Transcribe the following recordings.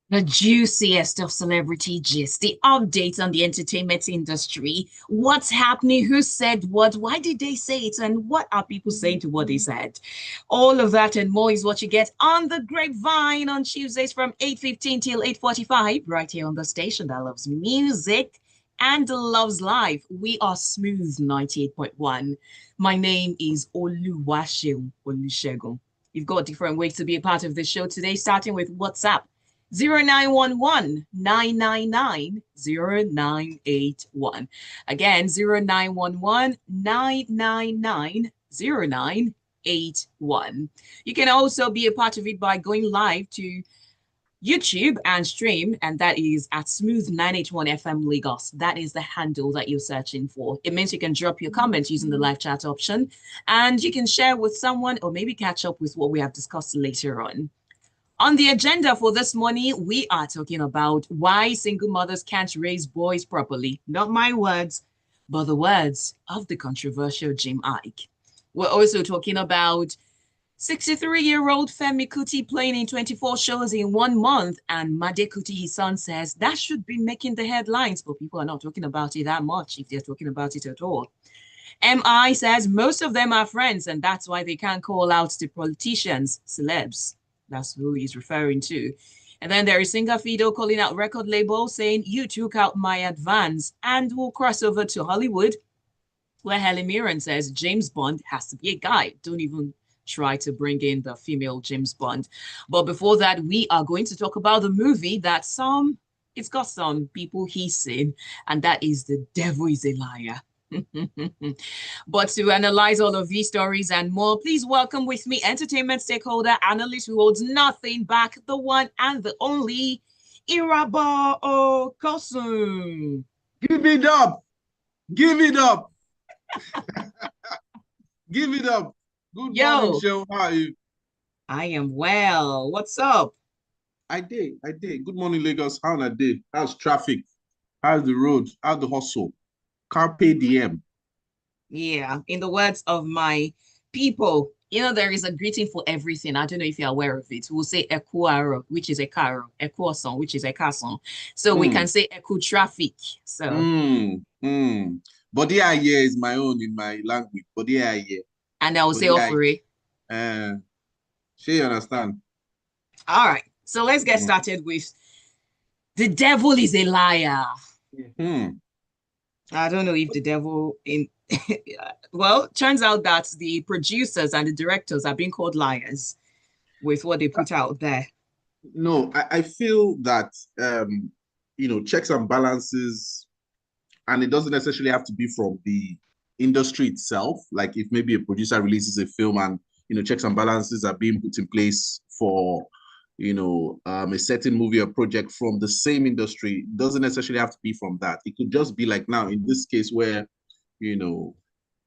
The juiciest of celebrity gist, the updates on the entertainment industry, what's happening, who said what, why did they say it, and what are people saying to what they said. All of that and more is what you get on the Grapevine on Tuesdays from 8:15 till 8:45, right here on the station that loves music and loves life. We are Smooth 98.1. My name is Oluwaseun. You've got different ways to be a part of the show today, starting with WhatsApp 0911 999 0981. Again, 0911 999 0981. You can also be a part of it by going live to YouTube and stream, and that is at Smooth 981 FM Lagos. That is the handle that you're searching for. It means you can drop your comments using the live chat option, and you can share with someone or maybe catch up with what we have discussed later on. On the agenda for this morning, we are talking about why single mothers can't raise boys properly. Not my words, but the words of the controversial Jim Iyke. We're also talking about 63-year-old Femi Kuti playing in 24 shows in 1 month, and Made Kuti, his son, says that should be making the headlines, but people are not talking about it that much, if they're talking about it at all. MI says most of them are friends, and that's why they can't call out the politicians, celebs. That's who he's referring to. And then there is singer Fido calling out record label saying, you took out my advance. And we'll cross over to Hollywood, where Helen Mirren says James Bond has to be a guy. Don't even try to bring in the female James Bond. But before that, we are going to talk about the movie that it's got some people hissing, and that is The Devil is a Liar. But to analyze all of these stories and more, please welcome with me entertainment stakeholder, analyst who holds nothing back, the one and the only Irabor Okosun. Give it up. Give it up. Give it up. Good morning, show. How are you? I am well. What's up? I did. Good morning, Lagos. How are day? How's traffic? How's the road? How's the hustle? Carpe diem. Yeah, in the words of my people, there is a greeting for everything. I don't know if you're aware of it. We'll say Ekuaro, which is a caro, Ekuoson, which is a casson. So we can say Eku traffic. So Body aye is my own in my language. Body aye. And I will say Ofuri. Sure you understand. All right. So let's get started with The Devil is a Liar. I don't know if the devil in well, turns out that the producers and the directors are being called liars with what they put out there. No, I feel that checks and balances, and it doesn't necessarily have to be from the industry itself. Like if maybe a producer releases a film and checks and balances are being put in place for a certain movie or project from the same industry, it doesn't necessarily have to be from that. It could just be like now in this case where a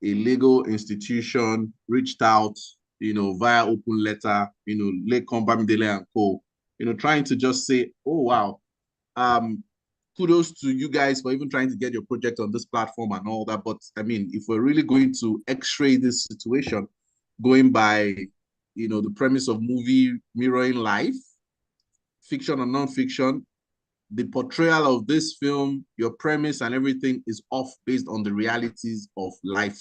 legal institution reached out via open letter, Lake Bamidele and Co, trying to just say, oh wow, kudos to you guys for even trying to get your project on this platform and all that. But I mean, if we're really going to x-ray this situation, going by the premise of movie mirroring life, fiction or non-fiction, the portrayal of this film, your premise and everything is off based on the realities of life,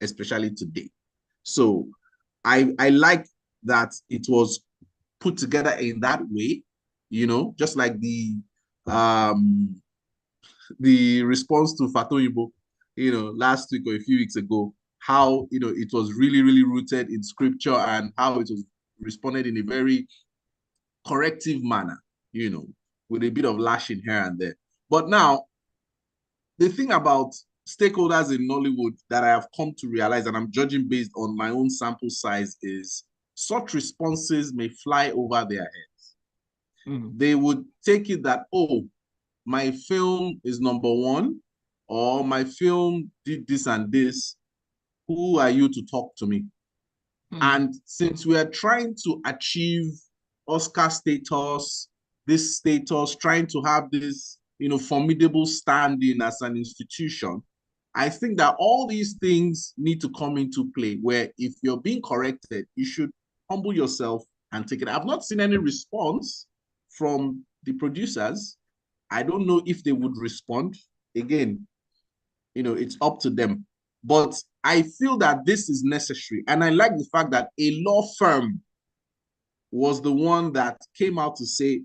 especially today. So I like that it was put together in that way, just like the response to Fatoyibo, last week or a few weeks ago, how it was really, really rooted in scripture and how it was responded in a very corrective manner, with a bit of lashing here and there. But now, the thing about stakeholders in Nollywood that I have come to realize, and I'm judging based on my own sample size, is such responses may fly over their heads. They would take it that, oh, my film is number one, or my film did this and this. Who are you to talk to me? And since we are trying to achieve Oscar status, this status, trying to have this, formidable standing as an institution, I think that all these things need to come into play, where if you're being corrected, you should humble yourself and take it. I've not seen any response from the producers, I don't know if they would respond. Again, it's up to them. But I feel that this is necessary. And I like the fact that a law firm was the one that came out to say,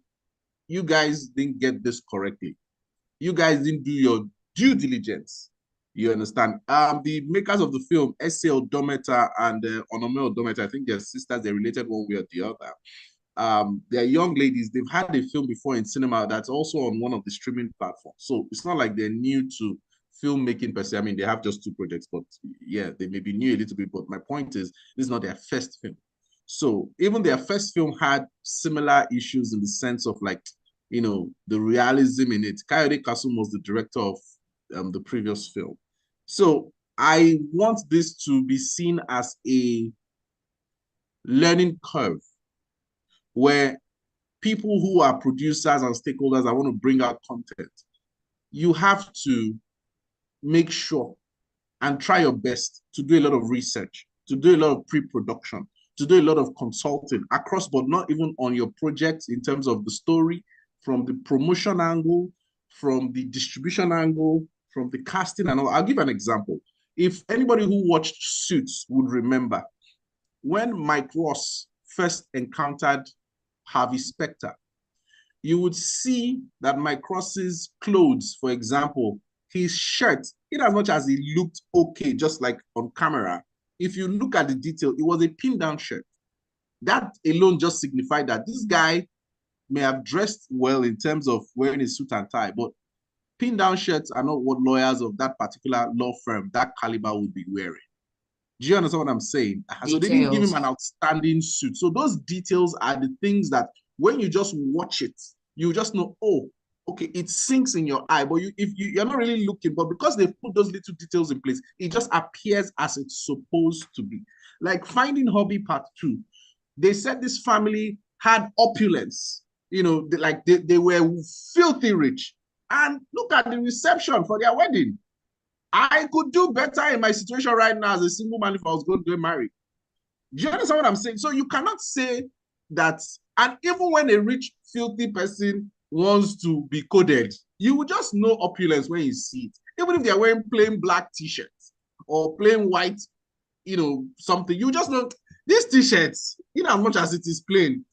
you guys didn't get this correctly. You guys didn't do your due diligence. You understand? The makers of the film, S.A. Odometa and Onome Odometa, I think they're sisters, they're related one way or the other. They're young ladies. They've had a film before in cinema that's also on one of the streaming platforms. So it's not like they're new to filmmaking per se. I mean, they have just 2 projects, but yeah, they may be new a little bit. But my point is, this is not their first film. So even their first film had similar issues in the sense of like, the realism in it. Kayode Kasum was the director of the previous film. So I want this to be seen as a learning curve where people who are producers and stakeholders that want to bring out content, you have to make sure and try your best to do a lot of research, to do a lot of pre-production, to do a lot of consulting across, but not even on your project in terms of the story, from the promotion angle, from the distribution angle, from the casting and all. I'll give an example. If anybody who watched Suits would remember, when Mike Ross first encountered Harvey Specter, you would see that Mike Ross's clothes, for example, his shirt, in as much as he looked okay, just like on camera, if you look at the detail, it was a pin-down shirt. That alone just signified that this guy may have dressed well in terms of wearing a suit and tie, but pin-down shirts are not what lawyers of that particular law firm, that caliber, would be wearing. Do you understand what I'm saying? Details. So they didn't give him an outstanding suit. So those details are the things that when you just watch it, you just know, oh, okay, it sinks in your eye. But you're not really looking, but because they put those little details in place, it just appears as it's supposed to be. Like Finding Hobby Part 2, they said this family had opulence. They were filthy rich. And look at the reception for their wedding. I could do better in my situation right now as a single man if I was going to get married. Do you understand what I'm saying? So you cannot say that, and even when a rich, filthy person wants to be coded, you will just know opulence when you see it. Even if they're wearing plain black t-shirts or plain white, something, you just know these t-shirts, as much as it is plain,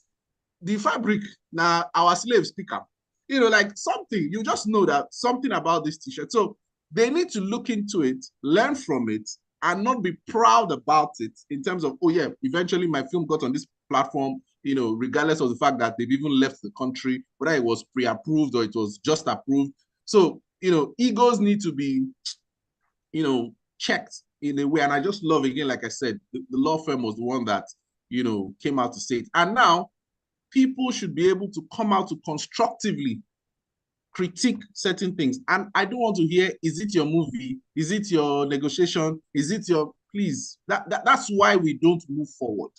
the fabric, now our slaves pick up. Like something, you just know that something about this t-shirt. So they need to look into it, learn from it, and not be proud about it in terms of, oh yeah, eventually my film got on this platform, regardless of the fact that they've even left the country, whether it was pre-approved or it was just approved. So, egos need to be, checked in a way. And I just love, again, like I said, the law firm was the one that, came out to say it. And now people should be able to come out to constructively critique certain things. And I don't want to hear, is it your movie? Is it your negotiation? Is it your, please, that's why we don't move forward.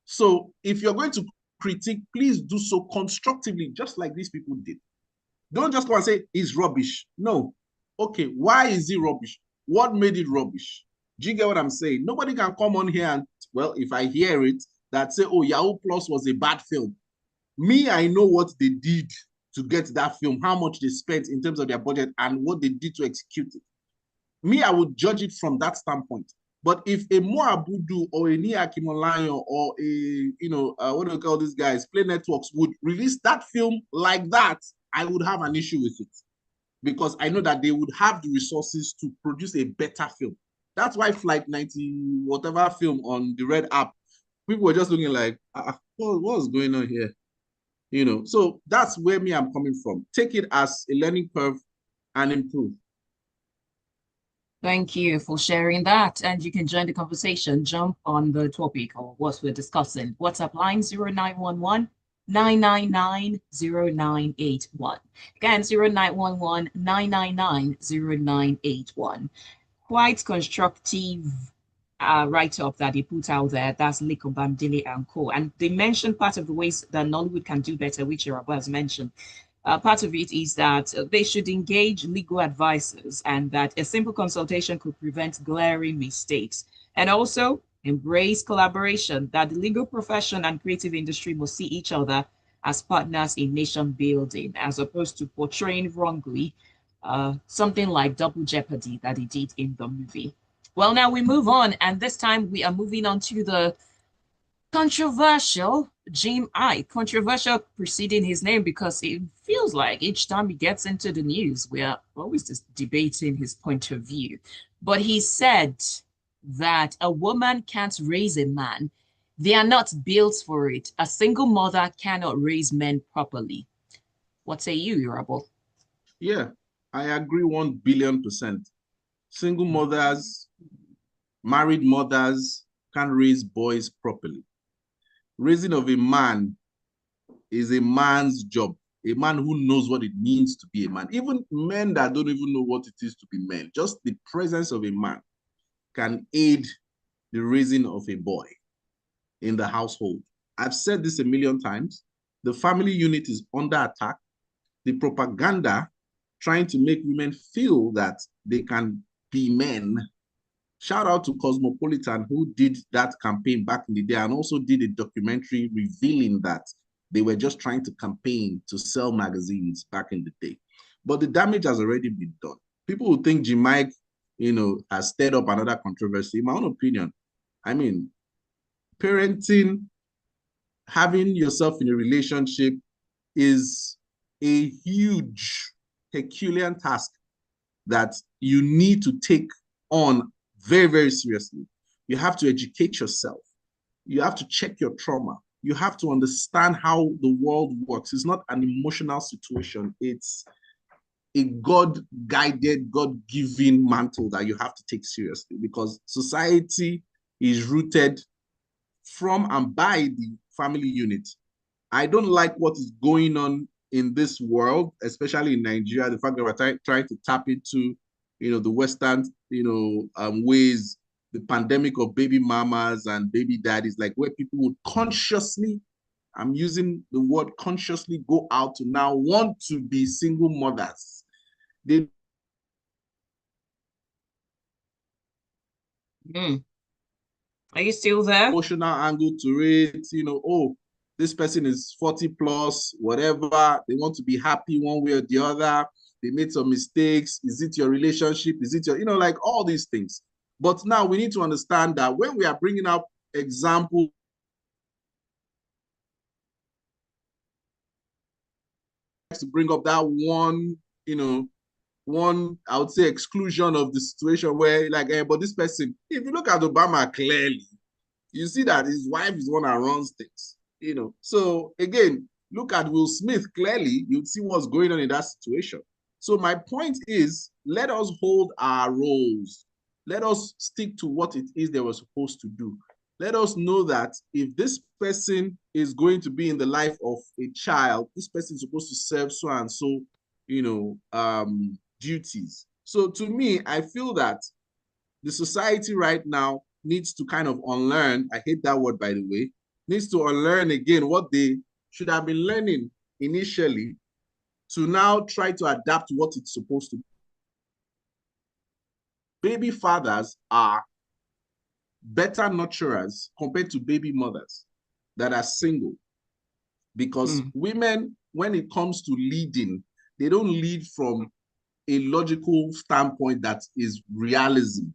So if you're going to critique, please do so constructively, just like these people did. Don't just go and say, it's rubbish. No. Okay, why is it rubbish? What made it rubbish? Do you get what I'm saying? Nobody can come on here and, well, if I hear it, that say, oh, Yahoo Plus was a bad film. Me, I know what they did to get that film, how much they spent in terms of their budget and what they did to execute it. Me, I would judge it from that standpoint. But if a Moabudu or a Nia Kimolayo or a, what do we call these guys, Play Networks would release that film like that, I would have an issue with it. Because I know that they would have the resources to produce a better film. That's why Flight 90, whatever film on the Red app, people were just looking like, what's going on here? So that's where I'm coming from. Take it as a learning curve and improve. Thank you for sharing that. And you can join the conversation, jump on the topic or what we're discussing. WhatsApp line 0911 999 0981. Again, 0911 999 0981. Quite constructive write-up that they put out there. That's Liko Bamdili and Co. And they mentioned part of the ways that Nollywood can do better, which Irabor has mentioned. Part of it is that they should engage legal advisors and that a simple consultation could prevent glaring mistakes. And also embrace collaboration, that the legal profession and creative industry must see each other as partners in nation building, as opposed to portraying wrongly something like double jeopardy that he did in the movie. Well, now we move on, and this time we are moving on to the controversial Jim I. Controversial preceding his name because it feels like each time he gets into the news, we are always just debating his point of view. But he said that a woman can't raise a man. They are not built for it. A single mother cannot raise men properly. What say you, Irabor? Yeah, I agree 1 billion%. Single mothers, married mothers can't raise boys properly. Raising of a man is a man's job. A man who knows what it means to be a man. Even men that don't even know what it is to be men, just the presence of a man can aid the raising of a boy in the household. I've said this a million times. The family unit is under attack. The propaganda trying to make women feel that they can be men. Shout out to Cosmopolitan, who did that campaign back in the day and also did a documentary revealing that they were just trying to campaign to sell magazines back in the day. But the damage has already been done. People who think Jim Mike, has stirred up another controversy. In my own opinion, I mean, parenting, having yourself in a relationship is a huge Herculean task that you need to take on very, very seriously. You have to educate yourself. You have to check your trauma. You have to understand how the world works. It's not an emotional situation. It's a God-guided, God-given mantle that you have to take seriously because society is rooted from and by the family unit. I don't like what is going on in this world, especially in Nigeria, the fact that we're trying to tap into, the Western, ways, the pandemic of baby mamas and baby daddies, like where people would consciously, I'm using the word consciously, go out to now want to be single mothers. They Are you still there? emotional angle to it, oh, this person is 40 plus, whatever. They want to be happy one way or the other. They made some mistakes. Is it your relationship? Is it your, like all these things. But now we need to understand that when we are bringing up examples to bring up that one, I would say exclusion of the situation where like, but this person, if you look at Obama clearly, you see that his wife is one that runs things, So again, look at Will Smith clearly, you'd see what's going on in that situation. So my point is, let us hold our roles. Let us stick to what it is they were supposed to do. Let us know that if this person is going to be in the life of a child, this person is supposed to serve so and so, duties. So to me, I feel that the society right now needs to kind of unlearn, I hate that word by the way, needs to unlearn again what they should have been learning initially to now try to adapt what it's supposed to be. Baby fathers are better nurturers compared to baby mothers that are single because women, when it comes to leading, they don't lead from a logical standpoint that is realism.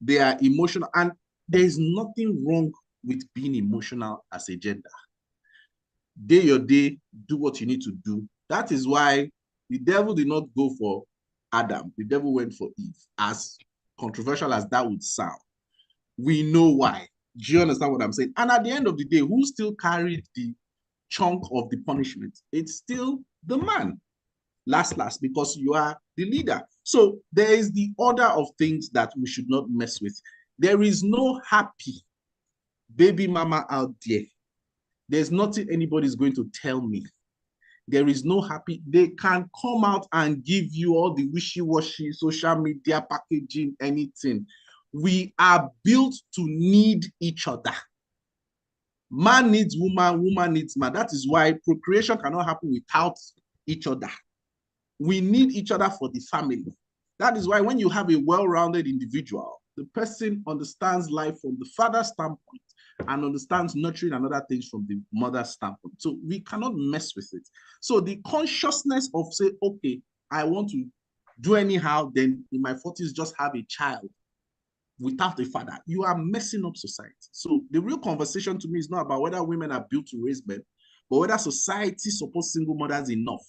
They are emotional, and there's nothing wrong with being emotional as a gender. Day your day, do what you need to do. That is why the devil did not go for Adam. The devil went for Eve. As controversial as that would sound, we know why. Do you understand what I'm saying? And at the end of the day, who still carried the chunk of the punishment? It's still the man. Last, because you are the leader. So there is the order of things that we should not mess with. There is no happy baby mama out there. There's nothing anybody's going to tell me. There is no happy. They can come out and give you all the wishy-washy social media packaging, anything. We are built to need each other. Man needs woman, woman needs man. That is why procreation cannot happen without each other. We need each other for the family. That is why when you have a well-rounded individual, the person understands life from the father's standpoint and understands nurturing and other things from the mother's standpoint. So we cannot mess with it. So the consciousness of say, okay, I want to do anyhow, then in my 40s, just have a child without a father, you are messing up society. So the real conversation to me is not about whether women are built to raise men, but whether society supports single mothers enough.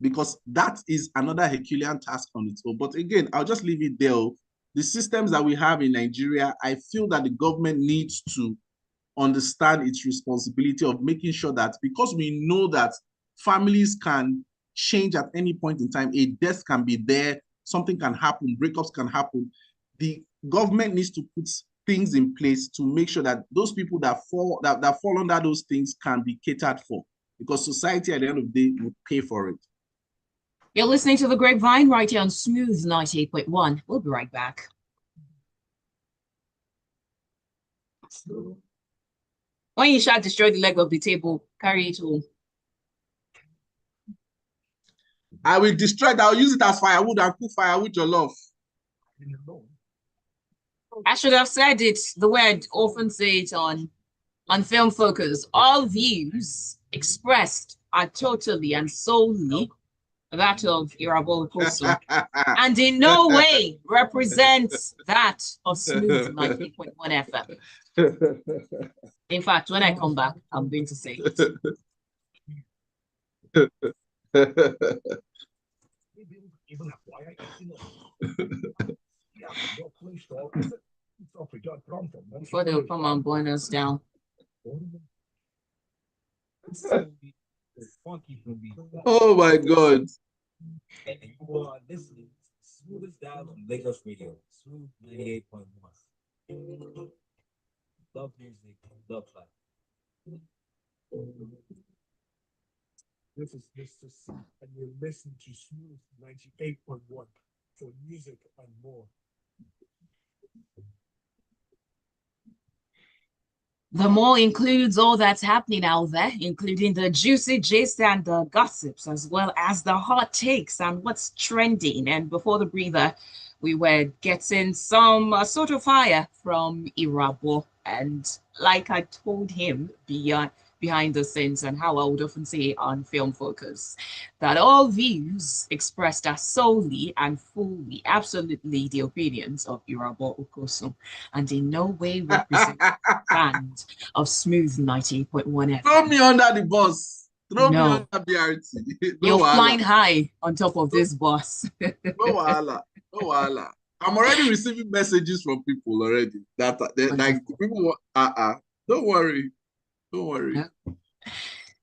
Because that is another Herculean task on its own. But again, I'll just leave it there. The systems that we have in Nigeria, I feel that the government needs to understand its responsibility of making sure that, because we know that families can change at any point in time, a death can be there, something can happen, breakups can happen. The government needs to put things in place to make sure that those people that fall under those things can be catered for, because society at the end of the day will pay for it. You're listening to The Grapevine right here on Smooth 98.1. We'll be right back. When you shall destroy the leg of the table, carry it home. I will destroy it. I'll use it as firewood and cook firewood your love. I should have said it the way I often say it on Film Focus. All views expressed are totally and solely that of Irabor Okosun, and in no way represents that of Smooth 98.1 FM. In fact, when I come back, I'm going to say it. Before they'll come and burn us down. Oh my God. And you are listening to Smoothest Dial on Lagos Radio, Smooth 98.1. Love music, love life. This is Mr. C, and you're listening to Smooth 98.1 for music and more. The more includes all that's happening out there, including the juicy gist and the gossips, as well as the hot takes and what's trending. And before the breather, we were getting some sort of fire from Irabor. And like I told him behind the scenes, and how I would often say on Film Focus, that all views expressed are solely and fully, absolutely the opinions of Irabor Okosun, and in no way represent the band of Smooth 98.1 FM. Throw me under the bus. Throw me No. under BRT. You're flying high on top of this bus. No wahala. No wahala. I'm already receiving messages from people already that like people don't worry. Don't worry. Yeah.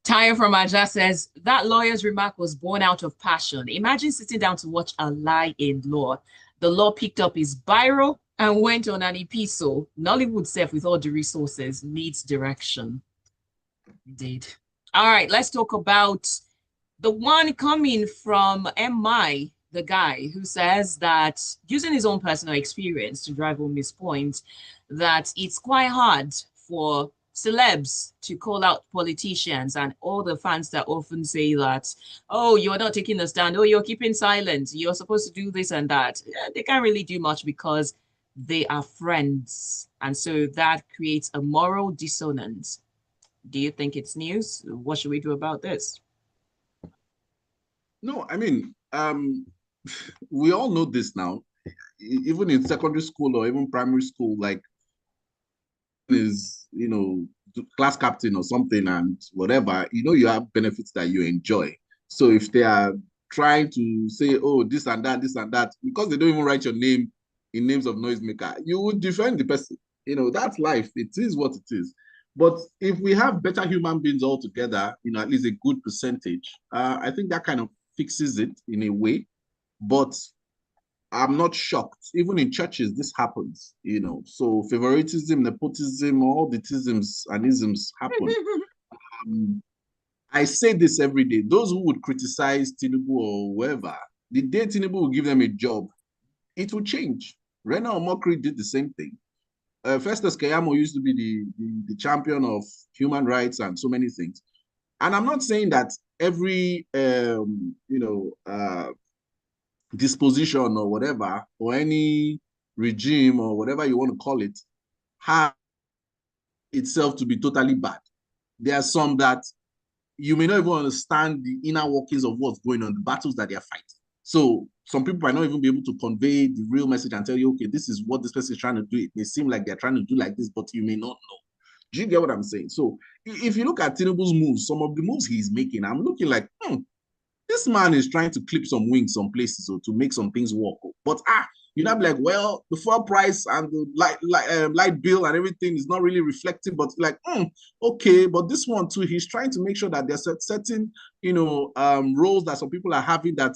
Taya from Aja says, that lawyer's remark was born out of passion. Imagine sitting down to watch a lie in law. The law picked up his biro and went on an epistle. Nollywood self, with all the resources, needs direction. Indeed. All right, let's talk about the one coming from MI, the guy who says that, using his own personal experience to drive home his point, that it's quite hard for celebs to call out politicians and all the fans that often say that, oh, you're not taking a stand, oh, you're keeping silent, you're supposed to do this and that. They can't really do much because they are friends. And so that creates a moral dissonance. Do you think it's news? What should we do about this? No, I mean, we all know this now. Even in secondary school or even primary school, like, is, you know, class captain or something and whatever, you know, you have benefits that you enjoy. So if they are trying to say, oh, this and that, because they don't even write your name in names of noisemaker, you would defend the person. You know, that's life. It is what it is. But if we have better human beings altogether, you know, at least a good percentage, I think that kind of fixes it in a way. But I'm not shocked. Even in churches, this happens, you know. So favoritism, nepotism, all the tisms and isms happen. I say this every day. Those who would criticize Tinubu or whoever, the day Tinubu will give them a job, it will change. Rena Omokri did the same thing. Festus Keyamo used to be the champion of human rights and so many things. And I'm not saying that every, disposition or whatever, or any regime or whatever you want to call it, have itself to be totally bad. There are some that you may not even understand the inner workings of what's going on, the battles that they are fighting. So some people might not even be able to convey the real message and tell you, okay, this is what this person is trying to do. It may seem like they're trying to do like this, but you may not know. Do you get what I'm saying? So if you look at Tinubu's moves, some of the moves he's making, I'm looking like, this man is trying to clip some wings some places or to make some things work. But you'd have like, well, the fuel price and the light bill and everything is not really reflecting, but like, okay, but this one too, he's trying to make sure that there's certain, roles that some people are having that,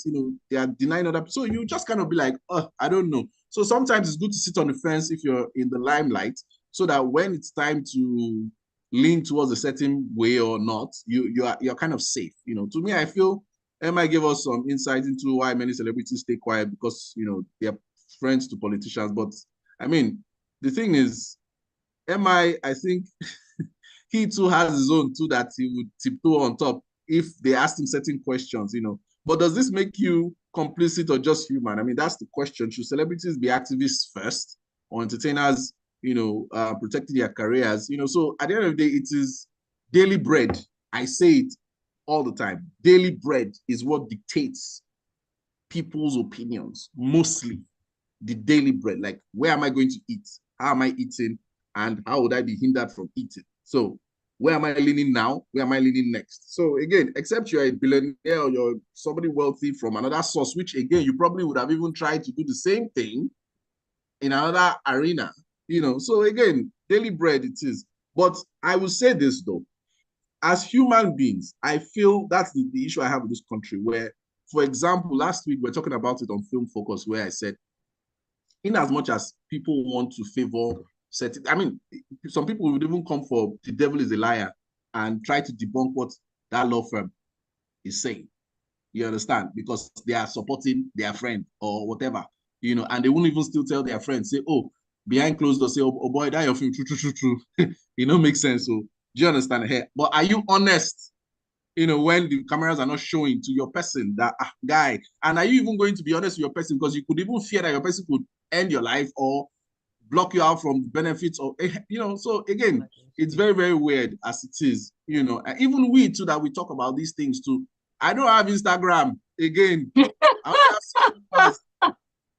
they are denying other people. So you just kind of be like, I don't know. So sometimes it's good to sit on the fence if you're in the limelight, so that when it's time to lean towards a certain way or not, you're kind of safe. To me, I feel MI gave us some insight into why many celebrities stay quiet, because they're friends to politicians. But I mean, the thing is, MI, I think he too has his own too that he would tiptoe on top if they asked him certain questions. But does this make you complicit or just human? I mean, that's the question. Should celebrities be activists first, or entertainers, protecting their careers? So at the end of the day, it is daily bread. I say it all the time. Daily bread is what dictates people's opinions, mostly the daily bread. Like, where am I going to eat? How am I eating? And how would I be hindered from eating? So where am I leaning now? Where am I leaning next? So again, except you're a billionaire or you're somebody wealthy from another source, which again, you probably would have even tried to do the same thing in another arena, So again, daily bread it is. But I will say this though, as human beings, I feel that's the issue I have with this country, where, for example, last week we were talking about it on Film Focus, where I said, in as much as people want to favor certain, I mean, some people would even come for the devil is a liar and try to debunk what that law firm is saying. You understand? Because they are supporting their friend or whatever, and they won't even still tell their friends, say, oh, behind closed doors, say, oh boy, that your film, true. Makes sense. So do you understand here? But are you honest, when the cameras are not showing to your person that guy? And are you even going to be honest with your person? Because you could even fear that your person could end your life or block you out from benefits or, so again, it's very, very weird as it is, even we too, that we talk about these things too. I don't have Instagram again. I have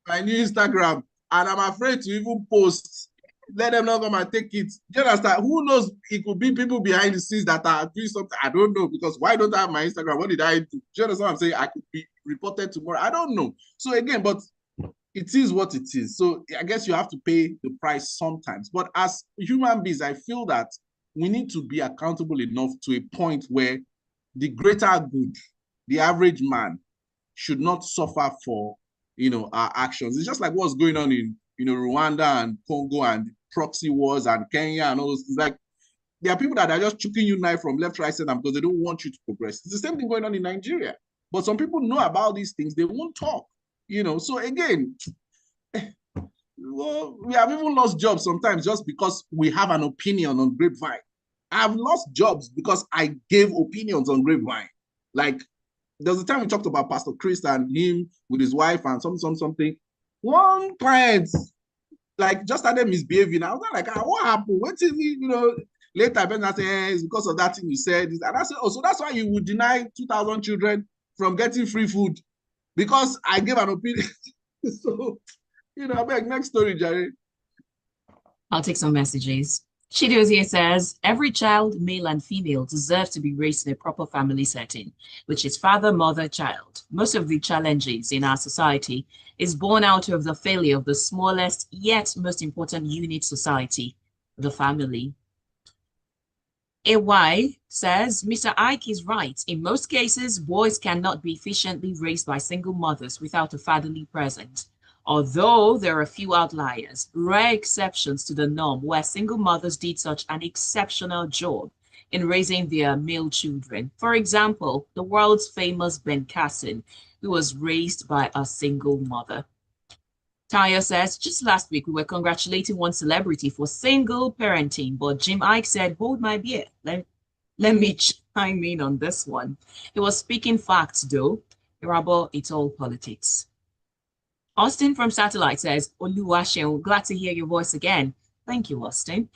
my new Instagram, and I'm afraid to even post. Let them not come and take it. Do you understand? Who knows? It could be people behind the scenes that are doing something. I don't know, because why don't I have my Instagram? What did I do? Do you understand what I'm saying? I could be reported tomorrow. I don't know. So again, but it is what it is. So I guess you have to pay the price sometimes. But as human beings, I feel that we need to be accountable enough to a point where the greater good, the average man, should not suffer for our actions. It's just like what's going on in Rwanda and Congo and proxy wars and Kenya and all those things. Like, there are people that are just chucking you knife from left, right, center because they don't want you to progress. It's the same thing going on in Nigeria. But some people know about these things, they won't talk. So again, well, we have even lost jobs sometimes just because we have an opinion on Grapevine. I've lost jobs because I gave opinions on Grapevine. Like, there was a time we talked about Pastor Chris and him with his wife and something. One client, like, just started misbehaving. I was like, what happened? What is it? Later, Ben said, it's because of that thing you said. And I said, oh, so that's why you would deny 2,000 children from getting free food, because I gave an opinion. So, I beg, next story, Jerry. I'll take some messages. Chidozie says, every child, male and female, deserves to be raised in a proper family setting, which is father, mother, child. Most of the challenges in our society is born out of the failure of the smallest yet most important unit society, the family. AY says, Mr. Iyke is right. In most cases, boys cannot be efficiently raised by single mothers without a fatherly presence. Although there are a few outliers, rare exceptions to the norm where single mothers did such an exceptional job in raising their male children. For example, the world's famous Ben Carson, who was raised by a single mother. Taya says, just last week we were congratulating one celebrity for single parenting, but Jim Iyke said, hold my beer. Let me chime in on this one. He was speaking facts though. Irabor, it's all politics. Austin from Satellite says, Oluwaseun, glad to hear your voice again. Thank you, Austin.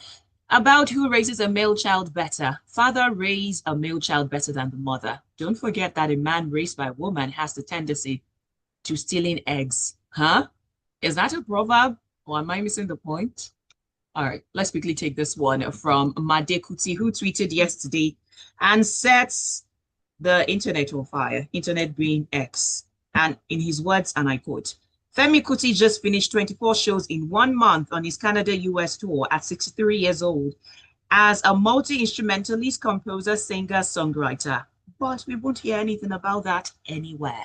About who raises a male child better. Father raised a male child better than the mother. Don't forget that a man raised by a woman has the tendency to stealing eggs. Huh? Is that a proverb? Or am I missing the point? All right, let's quickly take this one from Made Kuti, who tweeted yesterday and sets the internet on fire, internet being X. And in his words, and I quote, Femi Kuti just finished 24 shows in 1 month on his Canada-US tour at 63 years old as a multi-instrumentalist, composer, singer, songwriter. But we won't hear anything about that anywhere.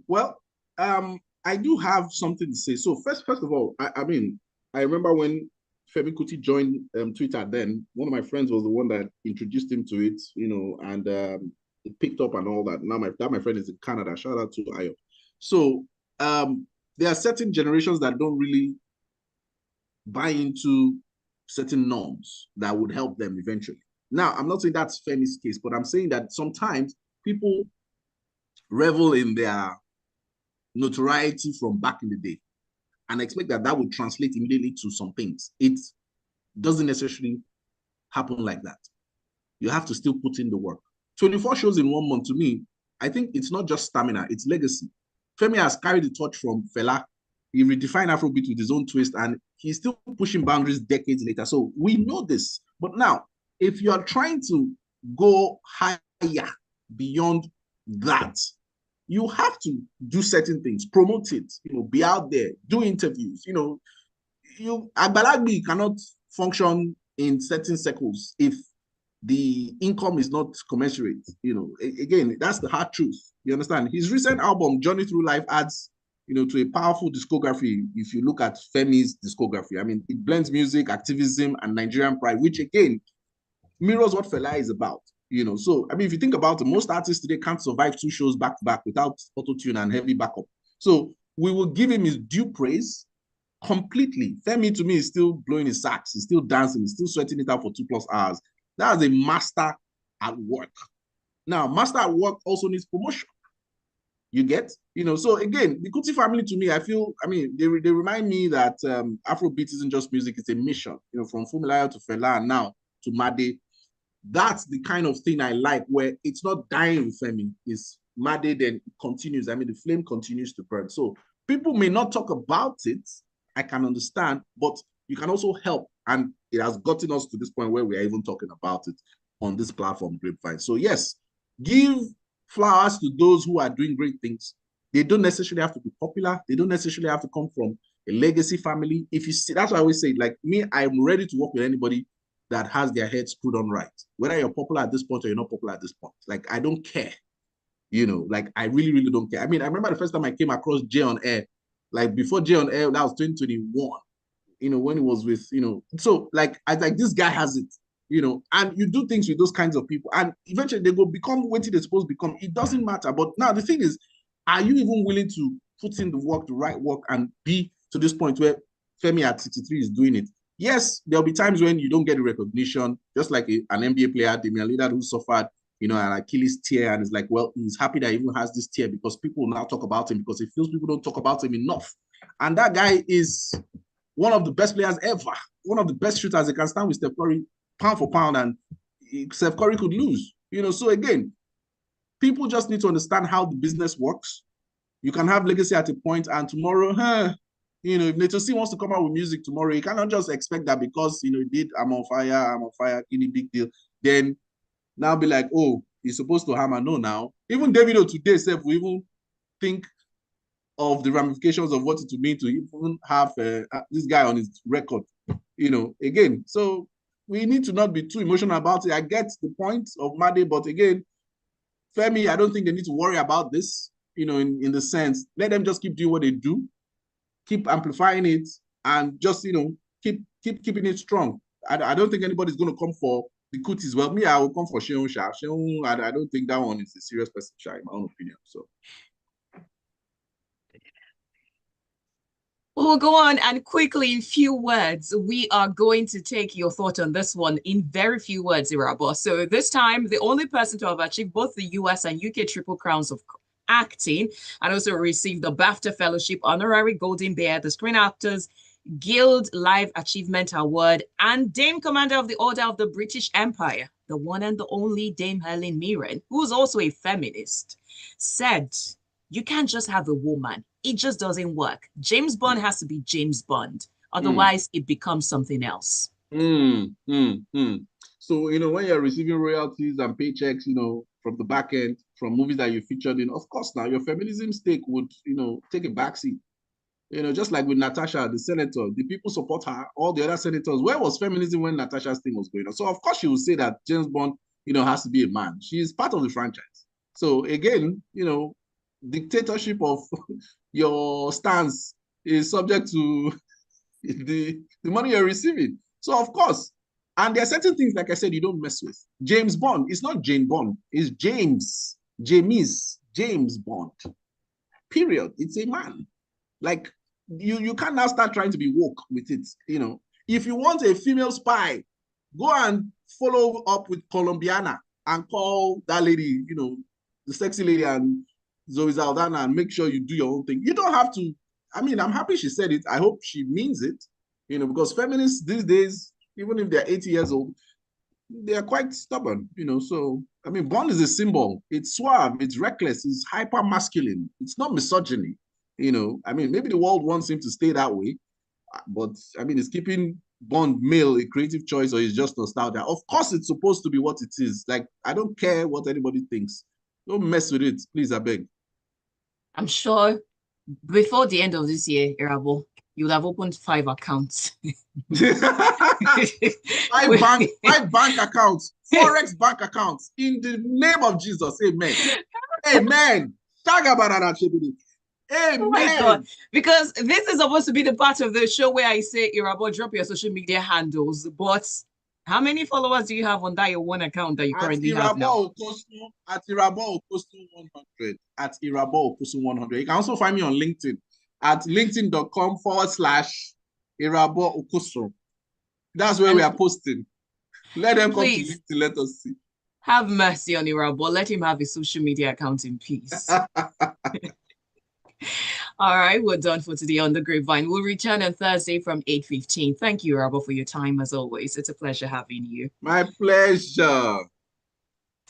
Well, I do have something to say. So first of all, I mean, I remember when Femi Kuti joined Twitter. Then one of my friends was the one that introduced him to it, and it picked up and all that. Now my friend is in Canada. Shout out to Ayo. So there are certain generations that don't really buy into certain norms that would help them eventually. Now, I'm not saying that's Femi's case, but I'm saying that sometimes people revel in their notoriety from back in the day and expect that would translate immediately to some things. It doesn't necessarily happen like that. You have to still put in the work. 24 shows in 1 month, to me, I think it's not just stamina, it's legacy. Femi has carried the torch from Fela. He redefined Afrobeat with his own twist, and he's still pushing boundaries decades later. So we know this. But now, if you are trying to go higher beyond that, you have to do certain things, promote it, be out there, do interviews. Agbalagbi cannot function in certain circles if the income is not commensurate. Again, that's the hard truth. You understand? His recent album, Journey Through Life, adds, to a powerful discography. If you look at Femi's discography, I mean, it blends music, activism, and Nigerian pride, which again mirrors what Fela is about. So I mean, if you think about it, most artists today can't survive 2 shows back to back without auto-tune and heavy backup. So we will give him his due praise completely. Femi, to me, is still blowing his sax, he's still dancing, he's still sweating it out for 2+ hours. That is a master at work. Now, master at work also needs promotion. You get, so again, the Kuti family, to me, they remind me that Afrobeat isn't just music, it's a mission. From Fumilayo to Fela and now to Made. That's the kind of thing I like, where it's not dying with Femi. It's Made, then it continues. I mean, the flame continues to burn. So people may not talk about it, I can understand, but you can also help. And it has gotten us to this point where we are even talking about it on this platform, Grapevine. So yes, give flowers to those who are doing great things. They don't necessarily have to be popular. They don't necessarily have to come from a legacy family. If you see, that's why I always say, like me, I'm ready to work with anybody that has their head screwed on right. Whether you're popular at this point or you're not popular at this point. Like, I don't care. Like, I really, really don't care. I mean, I remember the first time I came across Jay on Air, like before Jay on Air, that was 2021, when it was with, so like, I like, this guy has it, and you do things with those kinds of people, and eventually they go become what they're supposed to become. It doesn't matter. But now the thing is, are you even willing to put in the work, the right work, and be to this point where Femi at 63 is doing it? Yes, there'll be times when you don't get the recognition, just like an NBA player, Damian Lillard, who suffered, an Achilles tear, and is like, well, he's happy that he even has this tear because people will now talk about him because he feels people don't talk about him enough. And that guy is one of the best players ever, one of the best shooters. They can stand with Steph Curry pound for pound, and Steph Curry could lose. So again, people just need to understand how the business works. You can have legacy at a point, and tomorrow, if Nato C wants to come out with music tomorrow, you cannot just expect that because, he did I'm on fire, any big deal. Then now be like, oh, he's supposed to hammer. No, now. Even Davido today, Seth, we even think of the ramifications of what it would mean to even have this guy on his record, again. So we need to not be too emotional about it. I get the point of Made, but again, Femi, I don't think they need to worry about this, in the sense, let them just keep doing what they do, keep amplifying it, and just, keep keeping it strong. I don't think anybody's going to come for the Kutis. Well, me, I will come for Sheon Sha. Sheon, I don't think that one is a serious person, Sha, in my own opinion. So we'll go on, and quickly, in few words, we are going to take your thought on this one in very few words, Irabor. So this time, the only person to have achieved both the US and UK triple crowns of acting, and also received the BAFTA Fellowship, Honorary Golden Bear, the Screen Actors Guild Life Achievement Award, and Dame Commander of the Order of the British Empire, the one and the only Dame Helen Mirren, who's also a feminist, said, you can't just have a woman. It just doesn't work. James Bond has to be James Bond. Otherwise, it becomes something else. So, when you're receiving royalties and paychecks, from the back end, from movies that you featured in, of course, now your feminism stake would, take a backseat. Just like with Natasha, the senator, the people support her, all the other senators. Where was feminism when Natasha's thing was going on? So, of course, she will say that James Bond, has to be a man. She is part of the franchise. So, again, dictatorship of your stance is subject to the money you're receiving. So, of course, and there are certain things, like I said, you don't mess with. James Bond, it's not Jane Bond, it's James Bond. Period. It's a man. Like, you can't now start trying to be woke with it. If you want a female spy, go and follow up with Colombiana and call that lady, the sexy lady, and Zoe Saldana, and make sure you do your own thing. You don't have to. I mean, I'm happy she said it. I hope she means it, because feminists these days, even if they're 80 years old, they are quite stubborn, So, I mean, Bond is a symbol. It's suave, it's reckless, it's hyper masculine. It's not misogyny. I mean, maybe the world wants him to stay that way, but I mean, is keeping Bond male a creative choice, or is just nostalgia? Of course, it's supposed to be what it is. Like, I don't care what anybody thinks. Don't mess with it, please, I beg. I'm sure before the end of this year, Irabor, you would have opened 5 accounts. 5 bank accounts, Forex bank accounts, in the name of Jesus. Amen. Amen. Amen. Oh my God. Because this is supposed to be the part of the show where I say, Irabor, drop your social media handles. But how many followers do you have on that your one account that you currently have now? At Irabor Okosun 100. At Irabor Okosun 100. You can also find me on LinkedIn at linkedin.com/Irabor Okosun. That's where we are posting. Let them come to LinkedIn, let us see. Have mercy on Irabor. Let him have his social media account in peace. All right, we're done for today on The Grapevine. We'll return on Thursday from 8:15. Thank you, Irabor, for your time as always. It's a pleasure having you. My pleasure.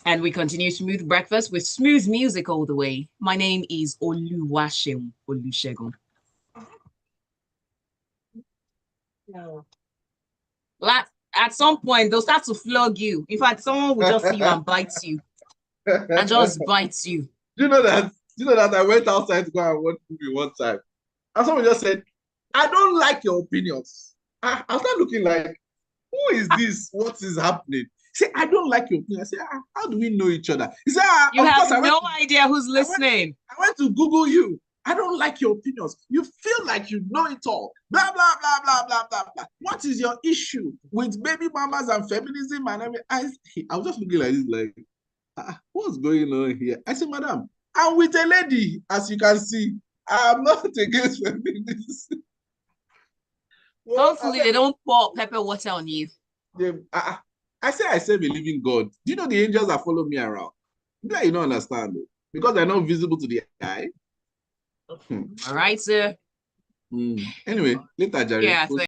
And we continue Smooth Breakfast with smooth music all the way. My name is Oluwaseun Olusegun. No. At some point, they'll start to flog you. In fact, someone will just see you and bite you. And just bite you. Do you know that I went outside to go and watch a movie one time, and someone just said, I don't like your opinions. I started looking like, who is this? What is happening? He said, I don't like your opinion. I said, how do we know each other? He said, you have no idea who's listening. I went to Google you. I don't like your opinions. You feel like you know it all. Blah, blah, blah, blah, blah, blah, blah. What is your issue with baby mamas and feminism and everything? I was just looking like this, like, what's going on here? I said, madam, I'm with a lady, as you can see. I'm not against feminism. Well, hopefully they don't pour pepper water on you. I say I serve a living God. Do you know the angels that follow me around? Yeah, you don't understand it. Because they're not visible to the eye. All right, sir. Anyway, later, Jerry. Yeah.